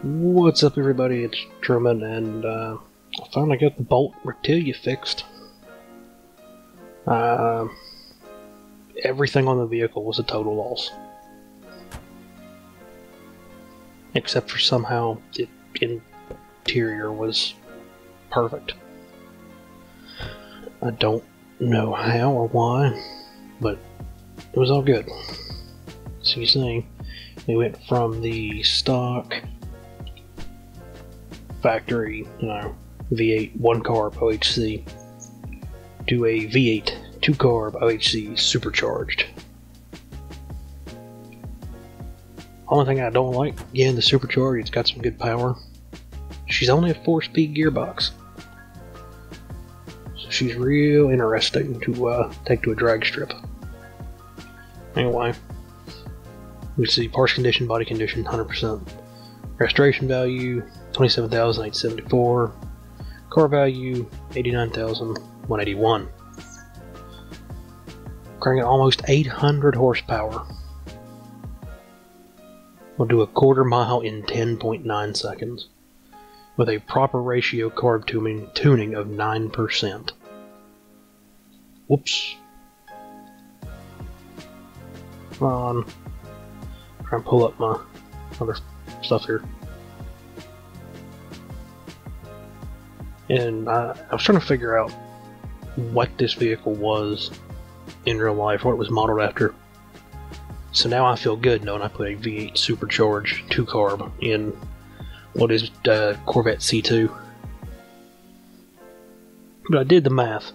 What's up, everybody? It's Truman, and I finally got the Bolt Reptilia fixed. Everything on the vehicle was a total loss. Except for somehow the interior was perfect. I don't know how or why, but it was all good. So you see, we went from the stock factory, V8 1-carb OHC to a V8 2-carb OHC supercharged. Only thing I don't like, again, the supercharged, it's got some good power. She's only a 4-speed gearbox, so she's real interesting to take to a drag strip. Anyway, we see parts condition, body condition, 100%. Restoration value, 27,874. Car value, 89,181. Cranking almost 800 horsepower. We'll do a quarter mile in 10.9 seconds. With a proper ratio carb tuning of 9%. Whoops. Come on. Try and pull up my other stuff here. And I was trying to figure out what this vehicle was in real life, what it was modeled after. So now I feel good knowing I put a V8 supercharged 2-carb in what is Corvette C2. But I did the math,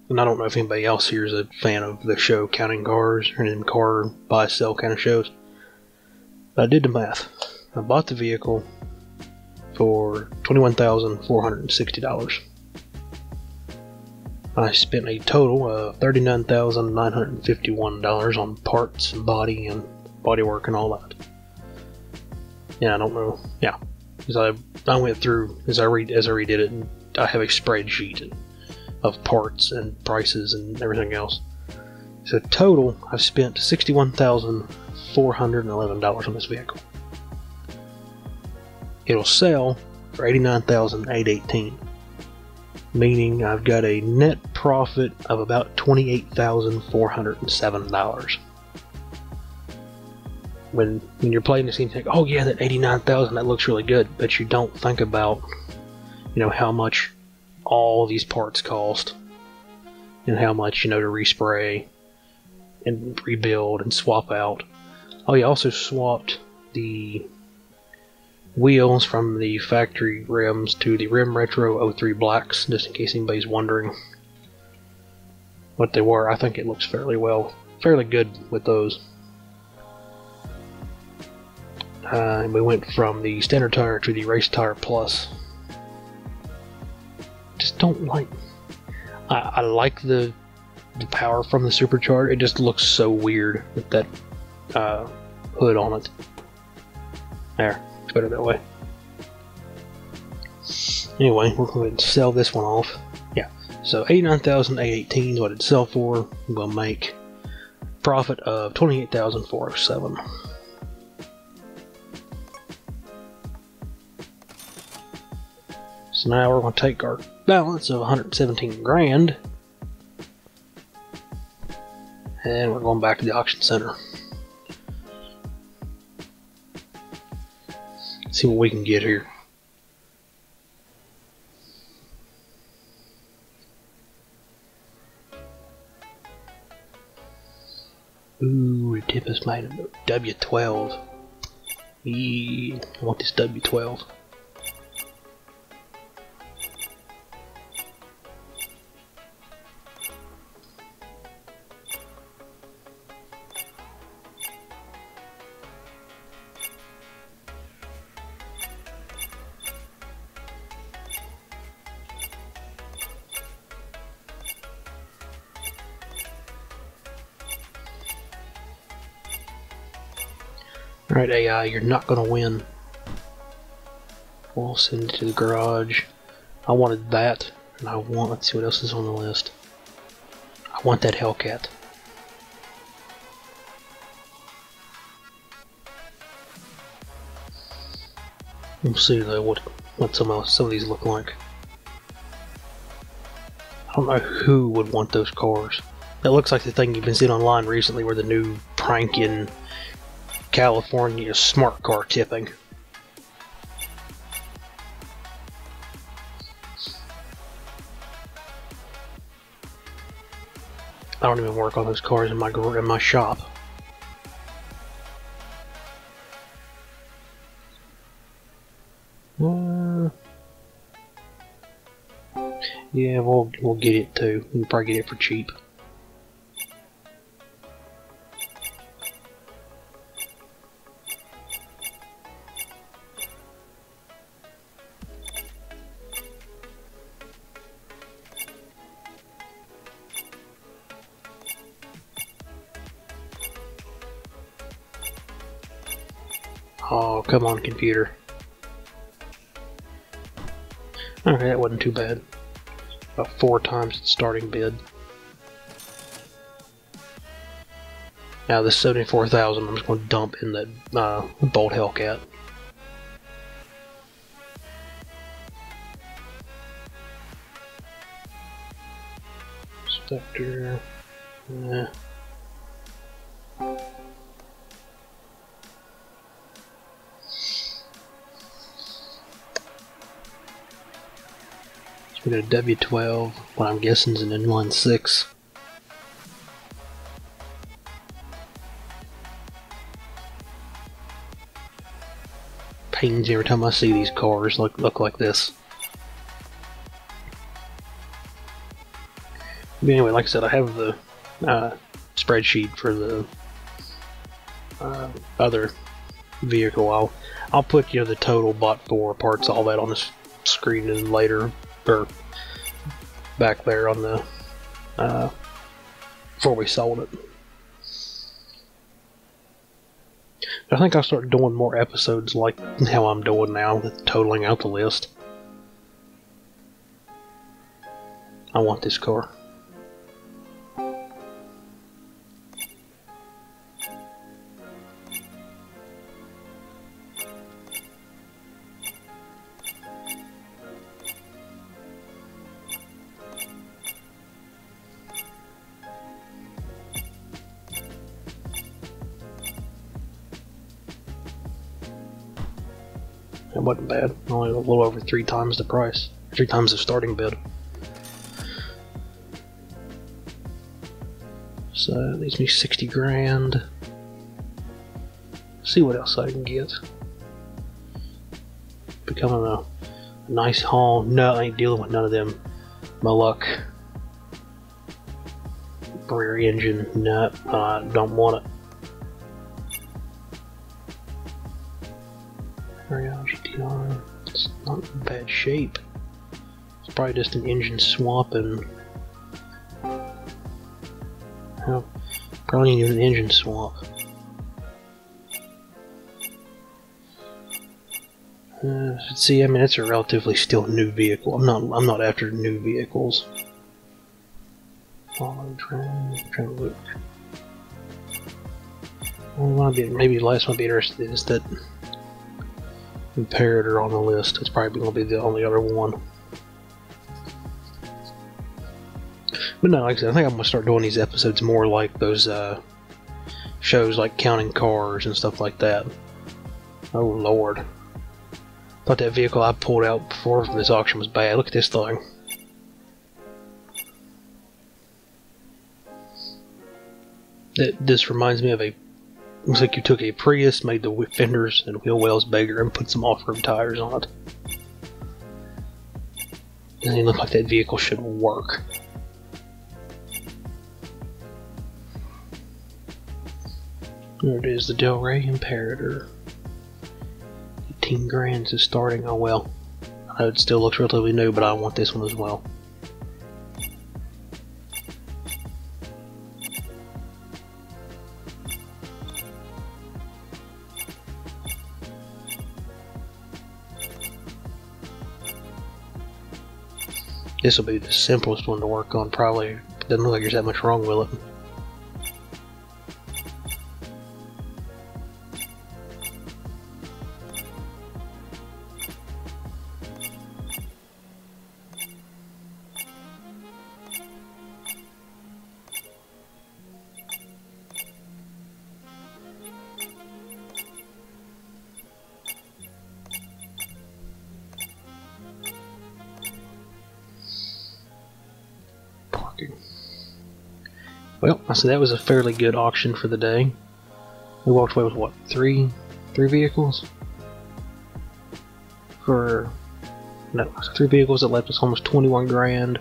and I don't know if anybody else here is a fan of the show Counting Cars or any car buy sell kind of shows. But I did the math. I bought the vehicle for $21,460. I spent a total of $39,951 on parts and body and bodywork and all that. Yeah, I don't know. Yeah, because I went through as I redid it, and I have a spreadsheet of parts and prices and everything else. So total, I've spent $61,411 on this vehicle. It'll sell for $89,818, meaning I've got a net profit of about $28,407. When you're playing this game, you think, oh yeah, that $89,000, that looks really good, but you don't think about, how much all these parts cost, and how much, to respray and rebuild and swap out. Oh, you also swapped the wheels from the factory rims to the Rim Retro 03 Blacks, just in case anybody's wondering what they were. I think it looks fairly good with those. And we went from the standard tire to the Race Tire Plus. Just don't like... I like the power from the supercharger. It just looks so weird with that hood on it. There. Better that way. Anyway, we're going to sell this one off. Yeah, so $89,818 is what it'd sell for. I'm going to make a profit of $28,407. So now we're going to take our balance of 117 grand, and we're going back to the auction center. See what we can get here. Ooh, the tip is made of W12. Yeah, I want this W12. Alright, AI, you're not gonna win. We'll send it to the garage. I wanted that, and let's see what else is on the list. I want that Hellcat. We'll see though what some of these look like. I don't know who would want those cars. That looks like the thing you've been seeing online recently, where the new prank in California smart car tipping. I don't even work on those cars in my shop. Yeah, we'll get it too. We'll probably get it for cheap. Oh, come on, computer. Okay, that wasn't too bad. About 4 times the starting bid. Now this 74,000 I'm just going to dump in that Bolt Hellcat. Spectre. We got a W12, what I'm guessing is an inline 6. Pains every time I see these cars look like this. But anyway, like I said, I have the spreadsheet for the other vehicle. I'll put the total bought for parts, all that on the screen, and later, or back there on the before we sold it. I think I'll start doing more episodes like how I'm doing now, with totaling out the list. I want this car. It wasn't bad. Only a little over 3 times the price. 3 times the starting bid. So that leaves me 60 grand. See what else I can get. Becoming a nice haul. No, I ain't dealing with none of them. My luck. Rear engine. No, I don't want it. GTR. It's not in bad shape. It's probably just an engine swap, and probably even an engine swap. See, I mean, it's a relatively still new vehicle. I'm not after new vehicles. Trying to look. Maybe the last one I'd be interested in is that Imperator on the list. It's probably going to be the only other one. But no, like I said, I think I'm going to start doing these episodes more like those shows like Counting Cars and stuff like that. Oh lord. Thought that vehicle I pulled out before from this auction was bad. Look at this thing. This reminds me of looks like you took a Prius, made the fenders and wheel wells bigger, and put some off-road tires on it. Doesn't even look like that vehicle should work. There it is, the Del Rey Imperator. 18 grand is starting. Oh well. I know it still looks relatively new, but I want this one as well. This will be the simplest one to work on, probably. Doesn't look like there's that much wrong with it. Well, I said that was a fairly good auction for the day. We walked away with what, three vehicles? No, 3 vehicles that left us almost 21 grand.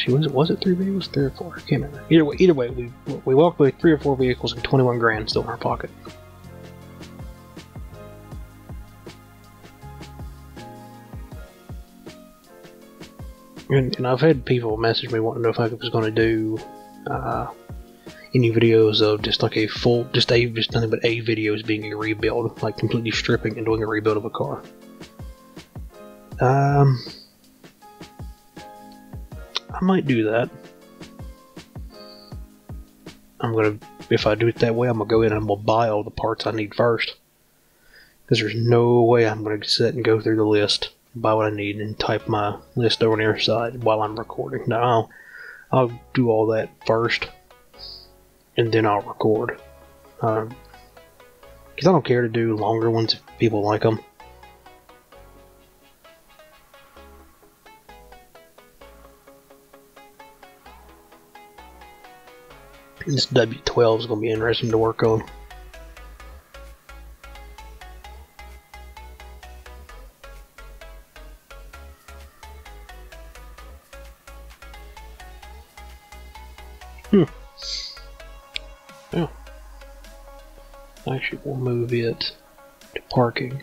Was it 3 vehicles? 3 or 4? I can't remember. Either way, we walked away with 3 or 4 vehicles and 21 grand still in our pocket. And I've had people message me wanting to know if I was going to do any videos of just like just nothing but A videos being a rebuild, like completely stripping and doing a rebuild of a car. I might do that. If I do it that way, I'm gonna go in and I'm gonna buy all the parts I need first. Because there's no way I'm gonna sit and go through the list, buy what I need, and type my list over on the other side while I'm recording. No, I'll do all that first, and then I'll record. Because I don't care to do longer ones if people like them. This W12 is going to be interesting to work on. Yeah. Actually, we'll move it to parking.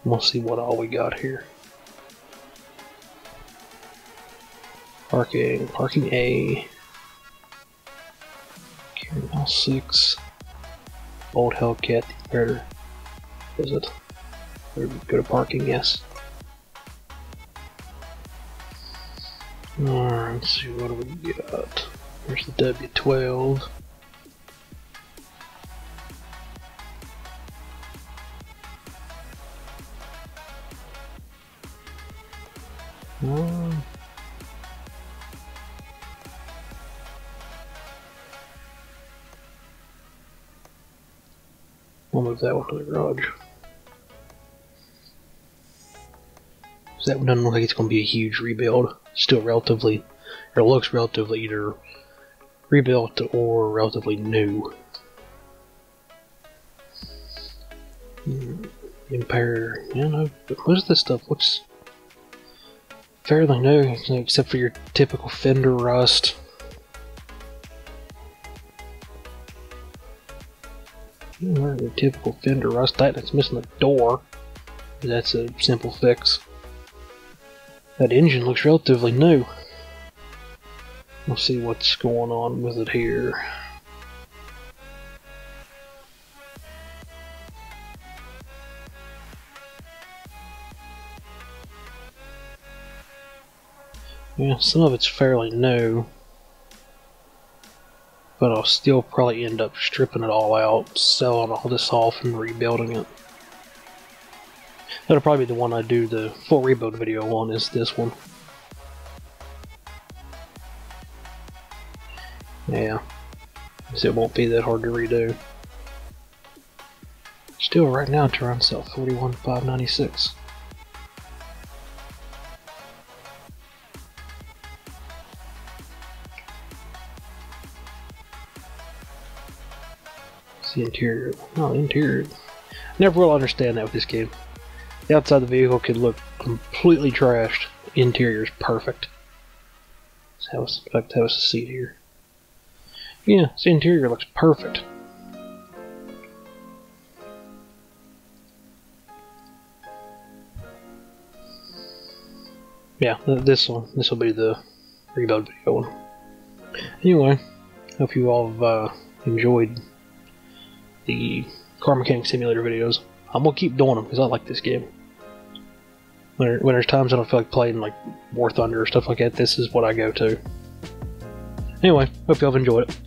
We'll see what all we got here. Parking A. Carrying 6. Old Hellcat, where is it? Go to parking, yes. Alright, let's see, what do we got? There's the W12. We'll move that one to the garage. So that one doesn't look like it's going to be a huge rebuild. Still relatively, or it looks relatively either rebuilt or relatively new. Impaired, you know, most of this stuff looks fairly new, except for your typical fender rust. Your typical fender rust. That's missing a door. That's a simple fix. That engine looks relatively new. We'll see what's going on with it here. Yeah, some of it's fairly new, but I'll still probably end up stripping it all out, selling all this off, and rebuilding it. That'll probably be the one I do the full rebuild video on, is this one. Yeah, so it won't be that hard to redo. Still, right now, trying to sell 41,596. The interior. Oh, the interior. Never will understand that with this game. The outside of the vehicle could look completely trashed. Interior is perfect. Let's have a seat here. Yeah, the interior looks perfect. Yeah, this will be the rebuild video one. Anyway, hope you all have enjoyed the car mechanic simulator videos. I'm gonna keep doing them because I like this game. When there's times I don't feel like playing like War Thunder or stuff like that, this is what I go to. Anyway, hope y'all have enjoyed it.